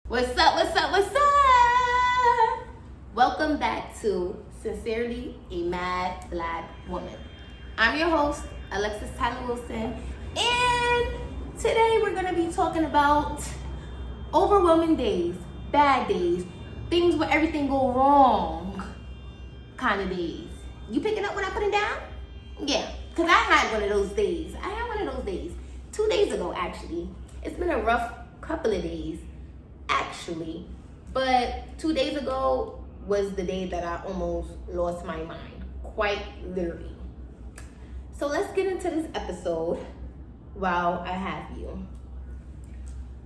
What's up, what's up, what's up? Welcome back to Sincerely a Mad Black Woman. I'm your host, Alexis Tyler Wilson, and today we're going to be talking about overwhelming days, bad days, things where everything go wrong kind of days. You picking up what I'm putting down? Yeah, because I had one of those days. 2 days ago, actually. It's been a rough couple of days. Actually, but 2 days ago was the day that I almost lost my mind, quite literally. So let's get into this episode while I have you.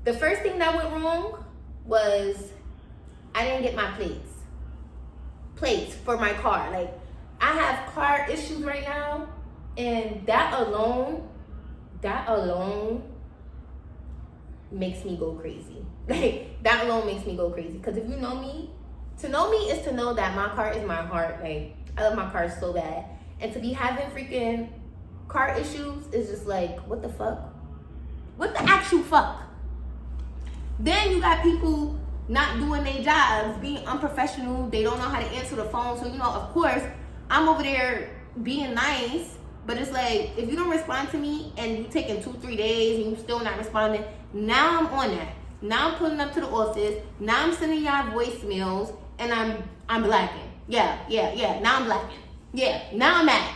The first thing that went wrong was I didn't get my plates for my car. Like, I have car issues right now, and that alone makes me go crazy. Like, that alone makes me go crazy. Because if you know me, to know me is to know that my car is my heart. Like, I love my car so bad. And to be having freaking car issues is just like, what the fuck? What the actual fuck? Then you got people not doing their jobs, being unprofessional. They don't know how to answer the phone. So, of course, I'm over there being nice. But it's like, if you don't respond to me and you taking 2-3 days and you still not responding, now I'm on that. Now I'm pulling up to the office. Now I'm sending y'all voicemails and I'm blacking. Yeah. Now I'm blacking. Yeah, now I'm mad.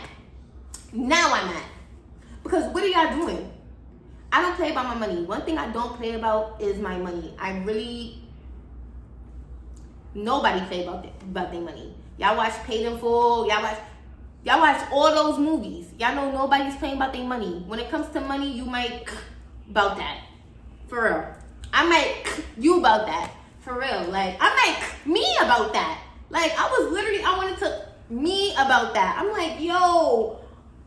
Because what are y'all doing? I don't play about my money. One thing I don't play about is my money. Nobody play about their money. Y'all watch Paid in Full. Y'all watch all those movies. Y'all know nobody's playing about their money. When it comes to money, you might about that. For real. I might you about that. For real. Like, I might me about that. Like, I wanted to me about that. I'm like, yo,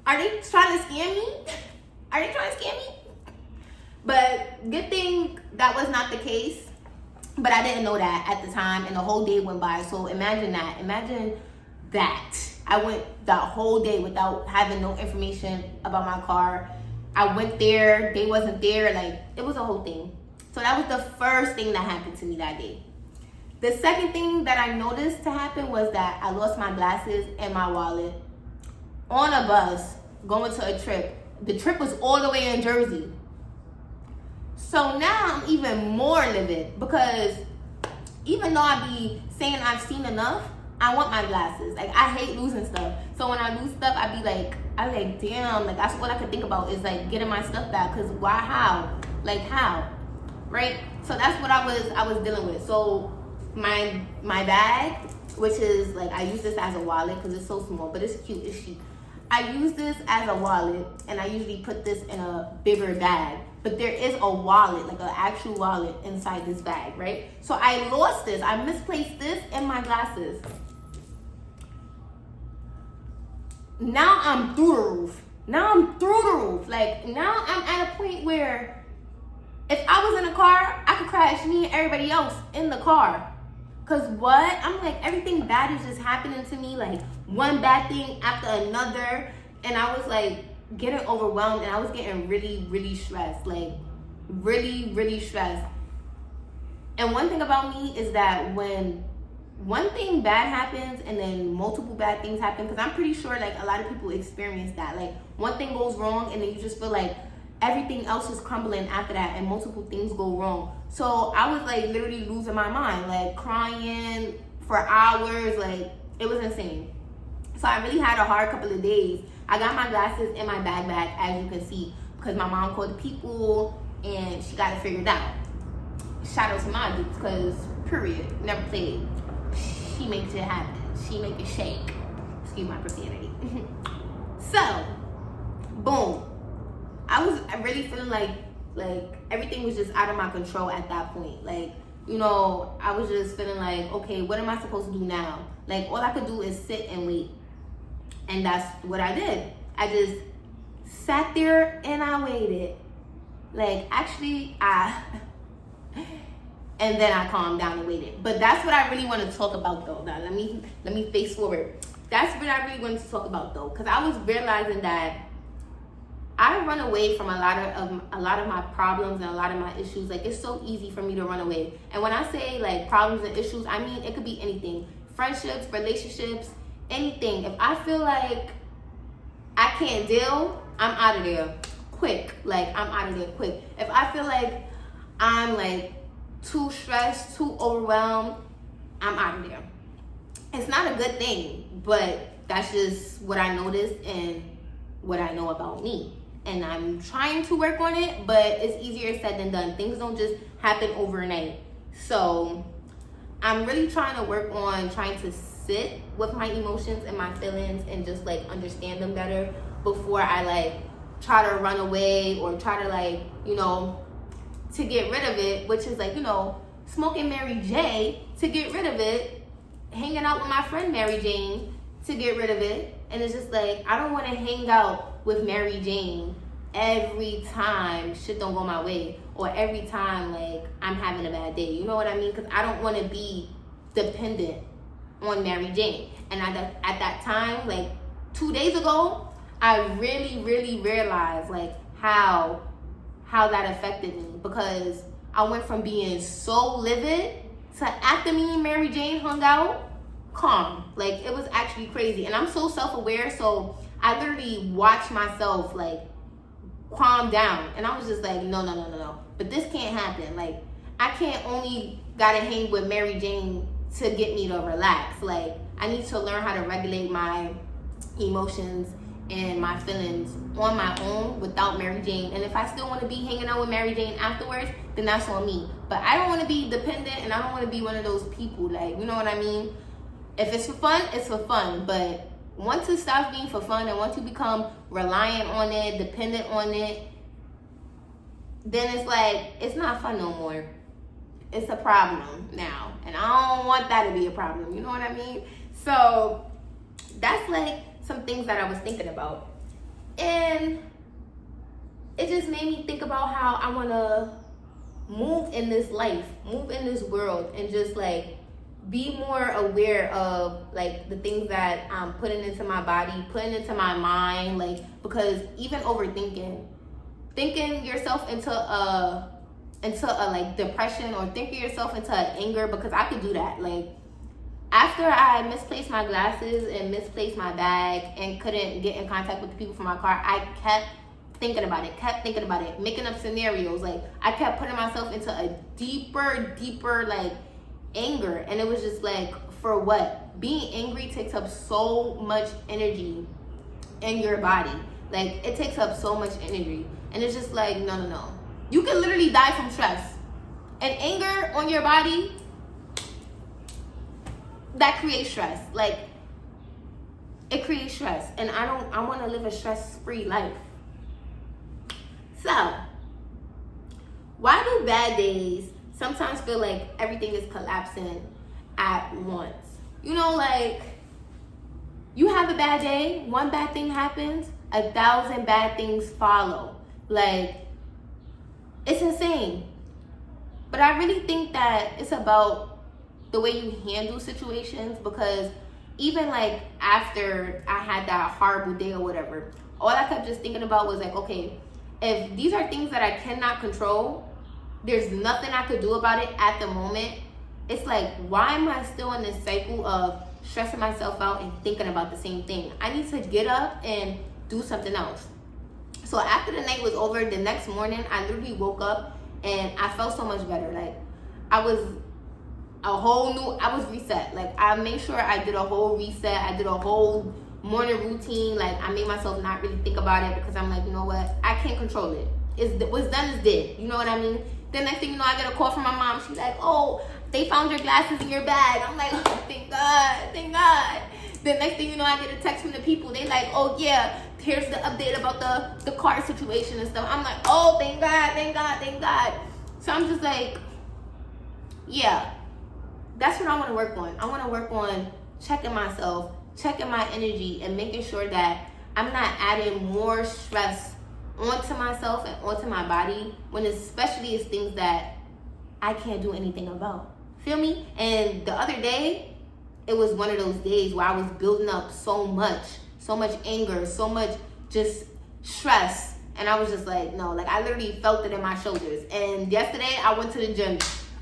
are they trying to scam me? But good thing that was not the case. But I didn't know that at the time, and the whole day went by. So imagine that. I went that whole day without having no information about my car. I went there, they wasn't there. Like, it was a whole thing. So that was the first thing that happened to me that day. The second thing that I noticed to happen was that I lost my glasses and my wallet on a bus going to a trip. The trip was all the way in Jersey. So now I'm even more livid because even though I be saying I've seen enough, I want my glasses. Like, I hate losing stuff. So when I lose stuff, I be like, damn, like, that's all I could think about is like getting my stuff back. Cause why, how? Like, how? Right? So that's what I was dealing with. So my bag, which is like, I use this as a wallet because it's so small, but it's cute, it's chic. I use this as a wallet, and I usually put this in a bigger bag. But there is a wallet, like an actual wallet inside this bag, right? So I lost this. I misplaced this and my glasses. Now I'm through the roof. Like, now I'm at a point where if I was in a car, I could crash me and everybody else in the car. Cause what? I'm like, everything bad is just happening to me. Like, one bad thing after another. And I was like getting overwhelmed, and I was getting really, really stressed. Like, really, really stressed. And one thing about me is that when one thing bad happens and then multiple bad things happen, because I'm pretty sure like a lot of people experience that. Like, one thing goes wrong and then you just feel like everything else is crumbling after that, and multiple things go wrong. So I was like literally losing my mind, like crying for hours. Like, it was insane. So I really had a hard couple of days. I got my glasses in my bag, as you can see, because my mom called the people and she got it figured out. Shout out to my dudes, because period, never played. She makes it happen. She make it shake. Excuse my profanity. So, boom. I was really feeling like everything was just out of my control at that point. Like, I was just feeling like, okay, what am I supposed to do now? Like, all I could do is sit and wait. And that's what I did. I just sat there and I waited. Like, actually, and then I calmed down and waited. But that's what I really want to talk about, though. Now, let me face forward. That's what I really wanted to talk about, though. Because I was realizing that I run away from a lot of my problems and a lot of my issues. Like, it's so easy for me to run away. And when I say like problems and issues, I mean it could be anything. Friendships, relationships, anything. If I feel like I can't deal, I'm out of there quick. Like, I'm out of there quick. If I feel like I'm like too stressed, too overwhelmed, I'm out of there. It's not a good thing, but that's just what I noticed and what I know about me. And I'm trying to work on it, but it's easier said than done. Things don't just happen overnight. So I'm really trying to work on trying to sit with my emotions and my feelings and just like understand them better before I like try to run away or try to like, you know, to get rid of it, which is like, you know, smoking Mary J to get rid of it, hanging out with my friend Mary Jane to get rid of it. And it's just like, I don't want to hang out with Mary Jane every time shit don't go my way or every time like I'm having a bad day. You know what I mean? Because I don't want to be dependent on Mary Jane. And at that time, like 2 days ago, I really, really realized like how that affected me, because I went from being so livid to after me and Mary Jane hung out, calm. Like, it was actually crazy. And I'm so self-aware, so I literally watched myself like calm down. And I was just like, no. But this can't happen. Like, I can't only gotta hang with Mary Jane to get me to relax. Like, I need to learn how to regulate my emotions and my feelings on my own without Mary Jane. And if I still want to be hanging out with Mary Jane afterwards, then that's on me. But I don't want to be dependent, and I don't want to be one of those people, like, you know what I mean? If it's for fun, it's for fun. But once it stops being for fun and once you become reliant on it, dependent on it, then it's like, it's not fun no more. It's a problem now. And I don't want that to be a problem. You know what I mean? So that's like some things that I was thinking about. And it just made me think about how I want to move in this life, move in this world, and just like be more aware of like the things that I'm putting into my body, putting into my mind, like, because even thinking yourself into a like depression, or thinking yourself into anger, because I could do that. Like, after I misplaced my glasses and misplaced my bag and couldn't get in contact with the people from my car, I kept thinking about it, making up scenarios. Like, I kept putting myself into a deeper like anger. And it was just like, for what? Being angry takes up so much energy in your body. Like, it takes up so much energy. And it's just like, no. You can literally die from stress. And anger on your body, that creates stress. Like, it creates stress. And I want to live a stress-free life. So, why do bad days sometimes feel like everything is collapsing at once? You know, like, you have a bad day, one bad thing happens, 1,000 bad things follow. Like, it's insane. But I really think that it's about the way you handle situations, because even like after I had that horrible day or whatever, all I kept just thinking about was like, okay, if these are things that I cannot control, there's nothing I could do about it at the moment. It's like, why am I still in this cycle of stressing myself out and thinking about the same thing? I need to get up and do something else. So after the night was over, the next morning, I literally woke up and I felt so much better. Like, I was reset. Like, I made sure I did a whole reset. I did a whole morning routine. Like, I made myself not really think about it, because I'm like, you know what? I can't control it. What's done is dead. You know what I mean? The next thing you know, I get a call from my mom. She's like, oh, they found your glasses in your bag. I'm like, oh, thank God. The next thing you know, I get a text from the people. They like, oh yeah, here's the update about the car situation and stuff. I'm like, oh, thank God. So I'm just like, yeah, that's what I want to work on. I want to work on checking myself, checking my energy, and making sure that I'm not adding more stress onto myself and onto my body, when especially it's things that I can't do anything about. Feel me? And the other day, it was one of those days where I was building up so much anger, so much just stress. And I was just like, no, like I literally felt it in my shoulders. And yesterday I went to the gym.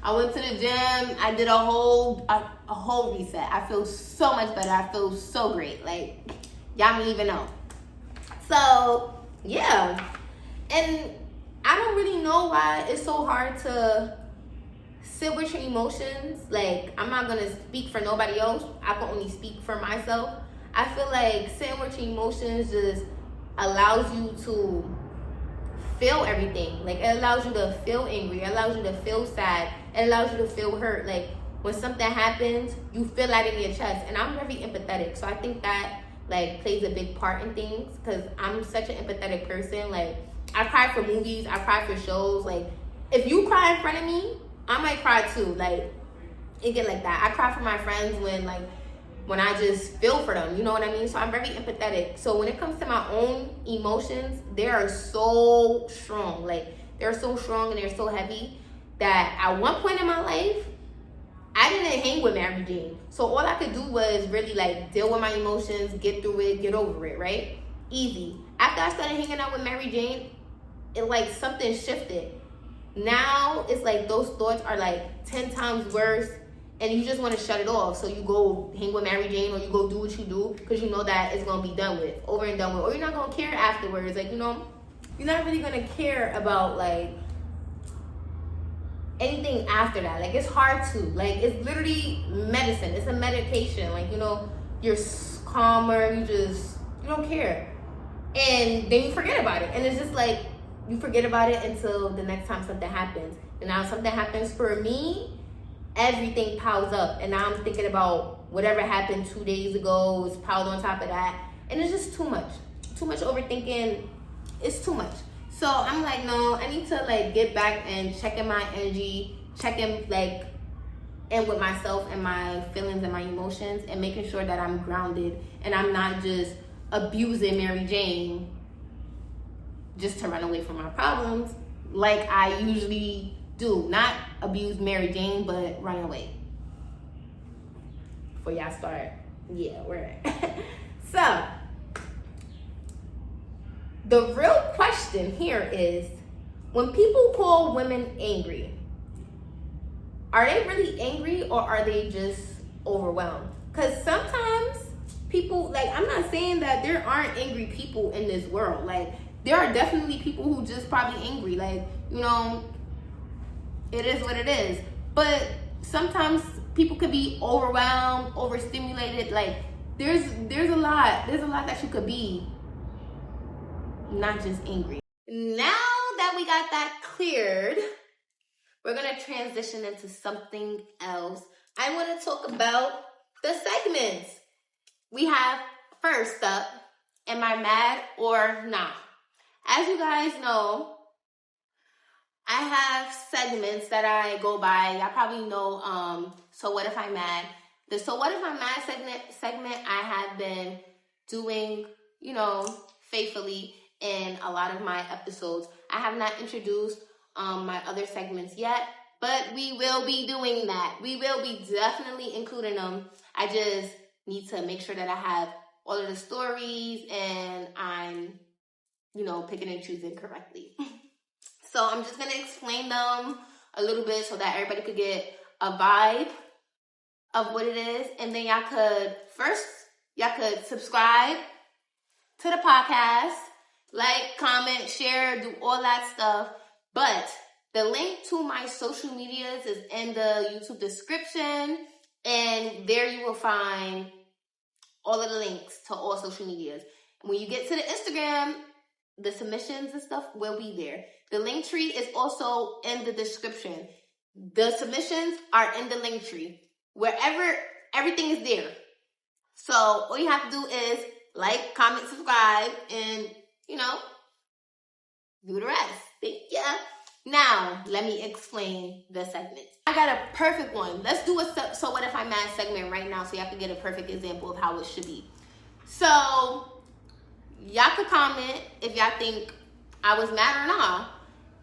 I did a whole reset. I feel so much better. I feel so great. Like, y'all don't even know. So, yeah. And I don't really know why it's so hard to sit with your emotions. Like, I'm not going to speak for nobody else. I can only speak for myself. I feel like sitting with your emotions just allows you to feel everything. Like, it allows you to feel angry. It allows you to feel sad. It allows you to feel hurt. Like, when something happens, you feel that in your chest. And I'm very empathetic. So I think that, like, plays a big part in things. Because I'm such an empathetic person. Like, I cry for movies. I cry for shows. Like, if you cry in front of me, I might cry too. Like, it get like that. I cry for my friends when I just feel for them, you know what I mean? So I'm very empathetic. So when it comes to my own emotions, they are so strong. Like, they're so strong and they're so heavy that at one point in my life, I didn't hang with Mary Jane. So all I could do was really, like, deal with my emotions, get through it, get over it, right? Easy. After I started hanging out with Mary Jane, it, like, something shifted. Now, it's like those thoughts are, like, 10 times worse. And you just want to shut it off. So you go hang with Mary Jane, or you go do what you do because you know that it's going to be done with, over and done with. Or you're not going to care afterwards. Like, you know, you're not really going to care about, like, anything after that. Like, it's hard to. Like, it's literally medicine. It's a medication. Like, you know, you're calmer. You don't care. And then you forget about it. And it's just like, you forget about it until the next time something happens. And now something happens for me, everything piles up, and now I'm thinking about whatever happened 2 days ago is piled on top of that, and it's just too much overthinking. It's too much. So I'm like, no, I need to, like, get back and check in my energy, check in, like, in with myself and my feelings and my emotions, and making sure that I'm grounded and I'm not just abusing Mary Jane just to run away from my problems like I usually do. Not abuse Mary Jane, but run away. Before y'all start, yeah, we're So, the real question here is, when people call women angry, are they really angry or are they just overwhelmed? Because sometimes people, like, I'm not saying that there aren't angry people in this world. Like, there are definitely people who just probably angry. Like, you know, it is what it is. But sometimes people could be overwhelmed, overstimulated. Like, there's a lot that you could be, not just angry. Now that we got that cleared, we're gonna transition into something else. I want to talk about the segments. We have, first up, am I mad or not? As you guys know, I have segments that I go by. Y'all probably know, So What If I'm Mad? The So What If I'm Mad segment I have been doing, you know, faithfully in a lot of my episodes. I have not introduced my other segments yet, but we will be doing that. We will be definitely including them. I just need to make sure that I have all of the stories and I'm, you know, picking and choosing correctly. So I'm just going to explain them a little bit so that everybody could get a vibe of what it is. And then y'all could subscribe to the podcast, like, comment, share, do all that stuff. But the link to my social medias is in the YouTube description. And there you will find all of the links to all social medias. And when you get to the Instagram, the submissions and stuff will be there. The link tree is also in the description. The submissions are in the link tree. Wherever, everything is there. So all you have to do is like, comment, subscribe, and, you know, do the rest. Thank ya. Now, let me explain the segments. I got a perfect one. Let's do a So What If I'm Mad segment right now so y'all can get a perfect example of how it should be. So, y'all could comment if y'all think I was mad or not.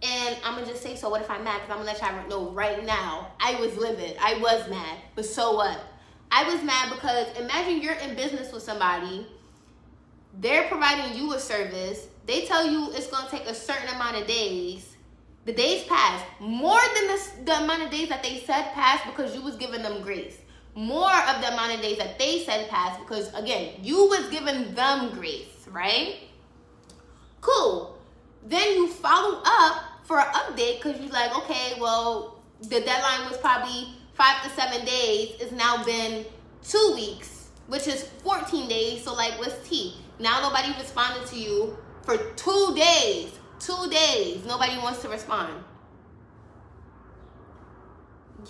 And I'm going to just say, so what if I'm mad? Because I'm going to let y'all know right now, I was livid. I was mad. But so what? I was mad because imagine you're in business with somebody. They're providing you a service. they tell you it's going to take a certain amount of days. The days pass more than the amount of days that they said passed because you was giving them grace. More of the amount of days that they said passed because, again, you was giving them grace, right? Cool. Then you follow up for an update because you're like, okay, well, the deadline was probably 5 to 7 days. It's now been 2 weeks, which is 14 days. So, like, what's tea? Now nobody responded to you for 2 days. 2 days. Nobody wants to respond.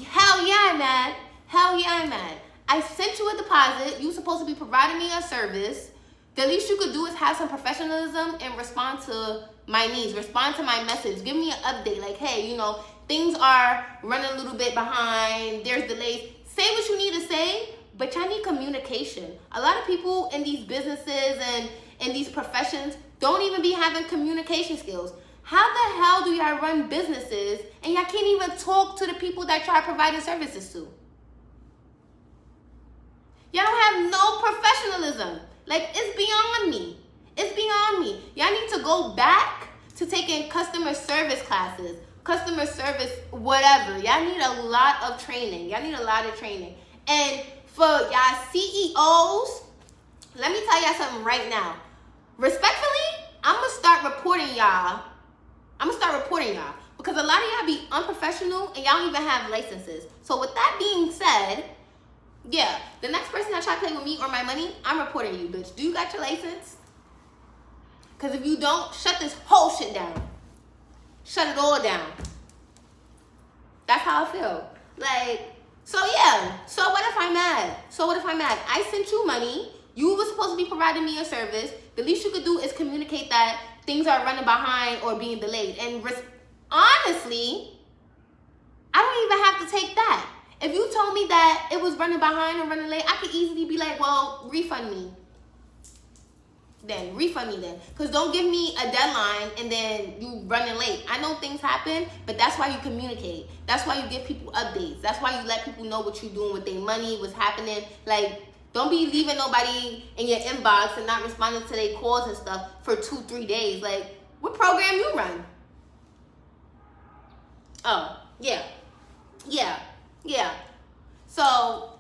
Hell yeah, I'm mad. Hell yeah, I'm mad. I sent you a deposit. You supposed to be providing me a service. The least you could do is have some professionalism and respond to my needs. Respond to my message. Give me an update. Like, hey, you know, things are running a little bit behind. There's delays. Say what you need to say, but y'all need communication. A lot of people in these businesses and in these professions don't even be having communication skills. How the hell do y'all run businesses and y'all can't even talk to the people that y'all providing services to? Y'all don't have no professionalism. Like, it's beyond me. It's beyond me. Y'all need to go back to taking customer service classes, customer service whatever. Y'all need a lot of training. Y'all need a lot of training. And for y'all CEOs, let me tell y'all something right now. Respectfully, I'm going to start reporting y'all. Because a lot of y'all be unprofessional and y'all don't even have licenses. So with that being said, yeah, the next person that try to play with me or my money, I'm reporting you, bitch. Do you got your license? Because if you don't, shut this whole shit down. Shut it all down. That's how I feel. Like, so yeah. So what if I'm mad? I sent you money. You were supposed to be providing me a service. The least you could do is communicate that things are running behind or being delayed. And honestly, I don't even have to take that. If you told me that it was running behind or running late, I could easily be like, well, refund me. Because don't give me a deadline and then you running late. I know things happen, but that's why you communicate. That's why you give people updates. That's why you let people know what you're doing with their money, what's happening. Like, don't be leaving nobody in your inbox and not responding to their calls and stuff for 2-3 days. Like, what program you run? Oh, yeah. So,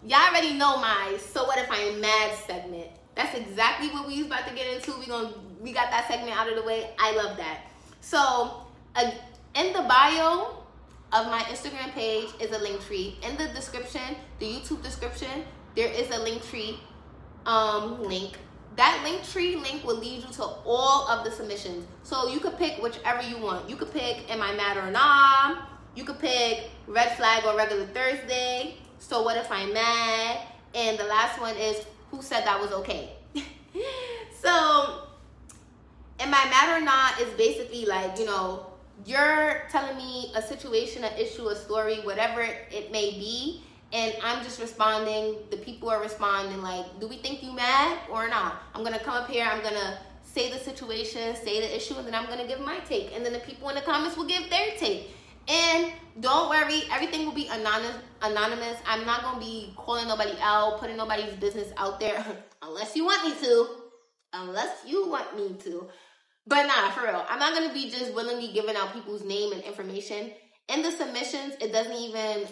y'all already know my So What If I'm Mad segment. That's exactly what we was about to get into. We got that segment out of the way. I love that. So, in the bio of my Instagram page is a link tree. In the description, the YouTube description, there is a link tree link. That link tree link will lead you to all of the submissions. So you could pick whichever you want. You could pick Am I Mad or Nah? You could pick Red Flag or Regular Thursday. So What If I'm Mad? And the last one is Who Said That Was Okay? So Am I Mad or Not is basically like, you know, you're telling me a situation, an issue, a story, whatever it may be, and I'm just responding. The people are responding like, do we think you mad or not? I'm going to come up here, I'm going to say the situation, say the issue, and then I'm going to give my take. And then the people in the comments will give their take. And don't worry, everything will be anonymous. I'm not going to be calling nobody out, putting nobody's business out there, unless you want me to. But nah, for real, I'm not going to be just willingly giving out people's name and information. In the submissions, it doesn't even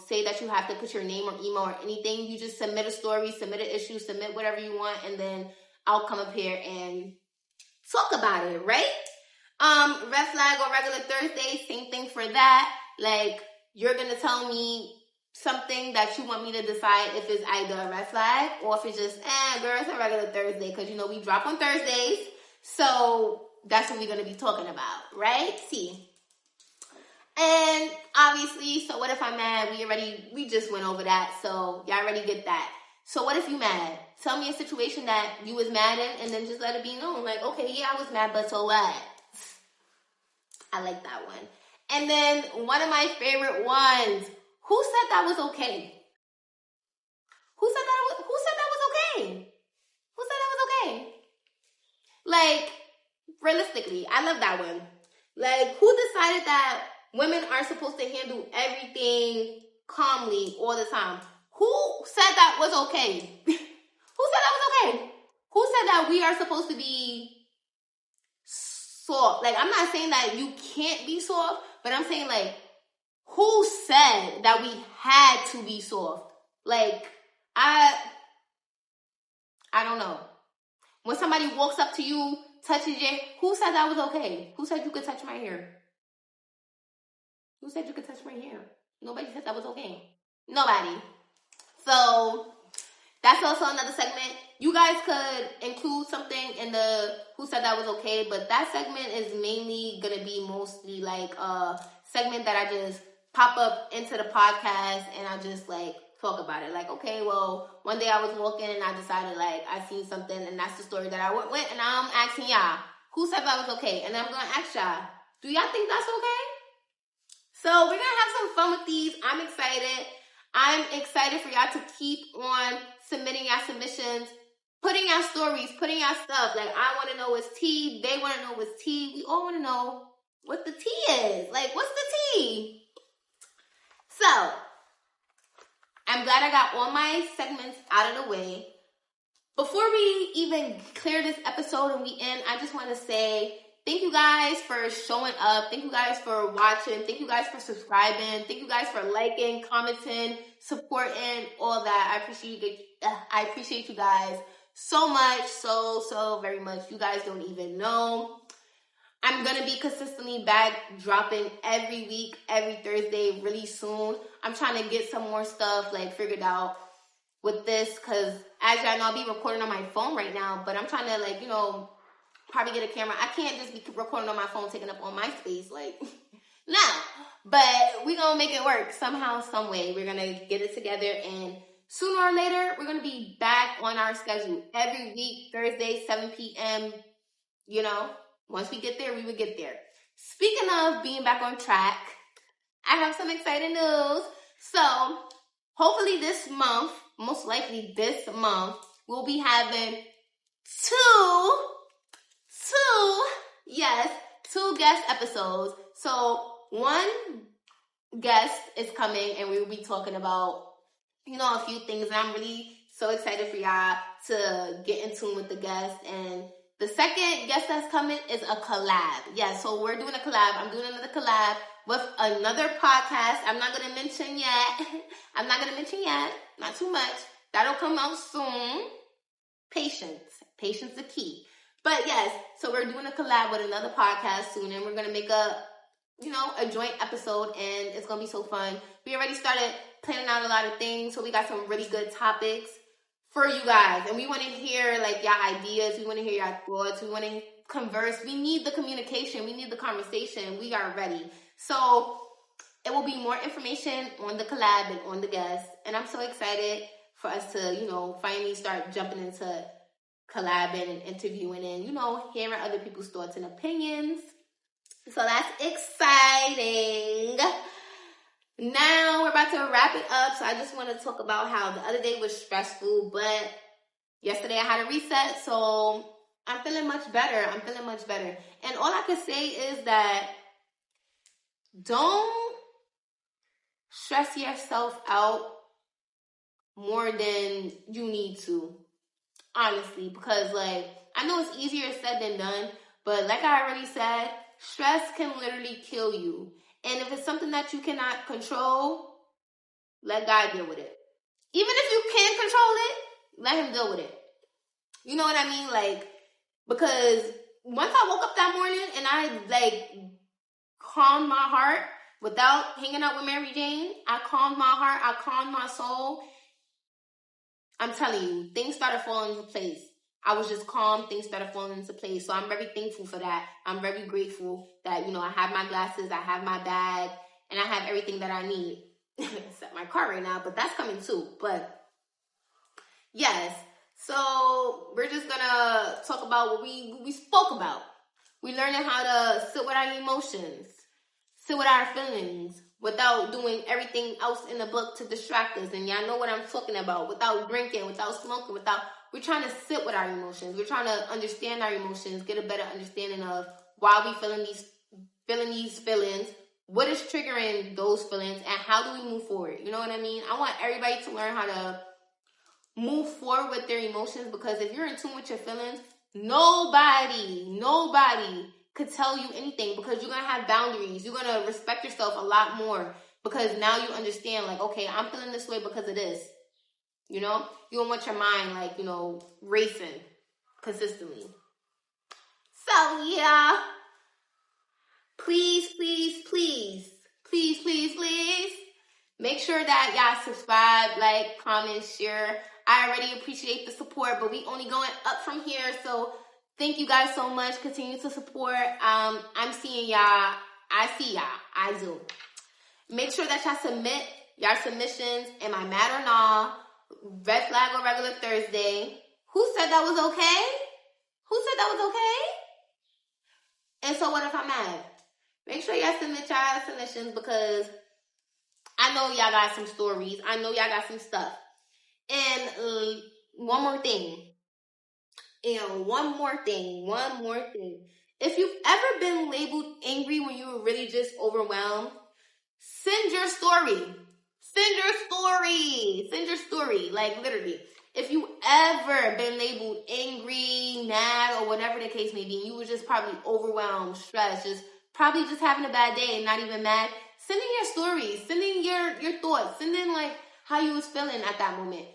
say that you have to put your name or email or anything. You just submit a story, submit an issue, submit whatever you want, and then I'll come up here and talk about it, right? Red Flag or Regular Thursday, same thing for that. Like, you're going to tell me something that you want me to decide if it's either a red flag or if it's just, girl, it's a Regular Thursday, because, you know, we drop on Thursdays. So that's what we're going to be talking about, right? See. And obviously, so what if I'm mad? We just went over that, so y'all already get that. So what if you mad? Tell me a situation that you was mad in, and then just let it be known. Like, okay, yeah, I was mad, but so what? I like that one. And then one of my favorite ones. Who said that was okay? Who said that was okay? Like, realistically, I love that one. Like, who decided that women are supposed to handle everything calmly all the time? Who said that was okay? Who said that was okay? Who said that we are supposed to be soft. Like, I'm not saying that you can't be soft, but I'm saying, like, who said that we had to be soft? Like, I don't know. When somebody walks up to you, touches your, who said that was okay? Who said you could touch my hair? Who said you could touch my hair? Nobody said that was okay. Nobody. So that's also another segment. You guys could include something in the who said that was okay, but that segment is mainly going to be mostly like a segment that I just pop up into the podcast and I just like talk about it. Like, okay, well, one day I was walking and I decided like I seen something and that's the story that I went with, and I'm asking y'all, who said that was okay? And I'm going to ask y'all, do y'all think that's okay? So we're going to have some fun with these. I'm excited. I'm excited for y'all to keep on submitting your submissions, putting your stories, putting your stuff. Like, I want to know what's tea. They want to know what's tea. We all want to know what the tea is. Like, what's the tea? So, I'm glad I got all my segments out of the way. Before we even clear this episode and we end, I just want to say thank you guys for showing up. Thank you guys for watching. Thank you guys for subscribing. Thank you guys for liking, commenting, supporting, all that. I appreciate you guys so much, so very much. You guys don't even know. I'm going to be consistently back dropping every week, every Thursday, really soon. I'm trying to get some more stuff like figured out with this because as y'all know, I'll be recording on my phone right now, but I'm trying to like, probably get a camera. I can't just be recording on my phone, taking up all my space. Like, no. But we're going to make it work somehow, some way. We're going to get it together. And sooner or later, we're going to be back on our schedule. Every week, Thursday, 7 p.m. Once we get there, we will get there. Speaking of being back on track, I have some exciting news. So, hopefully this month, most likely this month, we'll be having two guest episodes. So one guest is coming and we will be talking about, a few things. And I'm really so excited for y'all to get in tune with the guest. And the second guest that's coming is a collab. Yeah, so we're doing a collab. I'm doing another collab with another podcast. I'm not going to mention yet. Not too much. That'll come out soon. Patience the key. But yes, so we're doing a collab with another podcast soon, and we're going to make a joint episode, and it's going to be so fun. We already started planning out a lot of things, so we got some really good topics for you guys, and we want to hear, like, your ideas. We want to hear your thoughts. We want to converse. We need the communication. We need the conversation. We are ready. So it will be more information on the collab and on the guests, and I'm so excited for us to, finally start jumping into collabing and interviewing and, hearing other people's thoughts and opinions. So that's exciting. Now we're about to wrap it up. So I just want to talk about how the other day was stressful, but yesterday I had a reset. So I'm feeling much better. And all I can say is that don't stress yourself out more than you need to. Honestly, because I know it's easier said than done, but like I already said, stress can literally kill you. And if it's something that you cannot control, let God deal with it. Even if you can control it, let him deal with it. You know what I mean? Because once I woke up that morning and I calmed my heart without hanging out with Mary Jane, I calmed my heart, I calmed my soul. I'm telling you, things started falling into place. I was just calm. Things started falling into place. So I'm very thankful for that. I'm very grateful that, I have my glasses, I have my bag, and I have everything that I need. Except my car right now, but that's coming too. But yes, so we're just going to talk about what we spoke about. We learning how to sit with our emotions, sit with our feelings, without doing everything else in the book to distract us. And y'all know what I'm talking about. Without drinking, without smoking, we're trying to sit with our emotions. We're trying to understand our emotions, get a better understanding of why we feeling these feelings, what is triggering those feelings, and how do we move forward? You know what I mean? I want everybody to learn how to move forward with their emotions, because if you're in tune with your feelings, nobody could tell you anything, because you're going to have boundaries. You're going to respect yourself a lot more, because now you understand, like, okay, I'm feeling this way because of this. You know? You don't want your mind, like, you know, racing consistently. So, yeah. Please, please, please, please, please, please, make sure that y'all subscribe, like, comment, share. I already appreciate the support, but we only going up from here. So thank you guys so much. Continue to support. I'm seeing y'all. I see y'all. I do. Make sure that y'all submit y'all submissions. Am I mad or not? Red flag or regular Thursday. Who said that was okay? Who said that was okay? And so what if I'm mad? Make sure y'all submit y'all submissions, because I know y'all got some stories. I know y'all got some stuff. And one more thing. One more thing. If you've ever been labeled angry when you were really just overwhelmed, send your story. Send your story. Like, literally. If you ever been labeled angry, mad, or whatever the case may be, and you were just probably overwhelmed, stressed, probably just having a bad day and not even mad, send in your stories. Send in your thoughts. Send in, like, how you was feeling at that moment.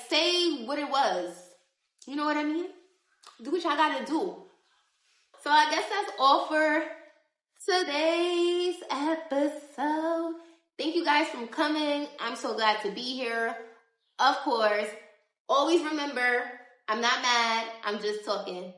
Say what it was. You know what I mean? Do what y'all gotta do. So I guess that's all for today's episode. Thank you guys for coming. I'm so glad to be here. Of course, always remember, I'm not mad. I'm just talking.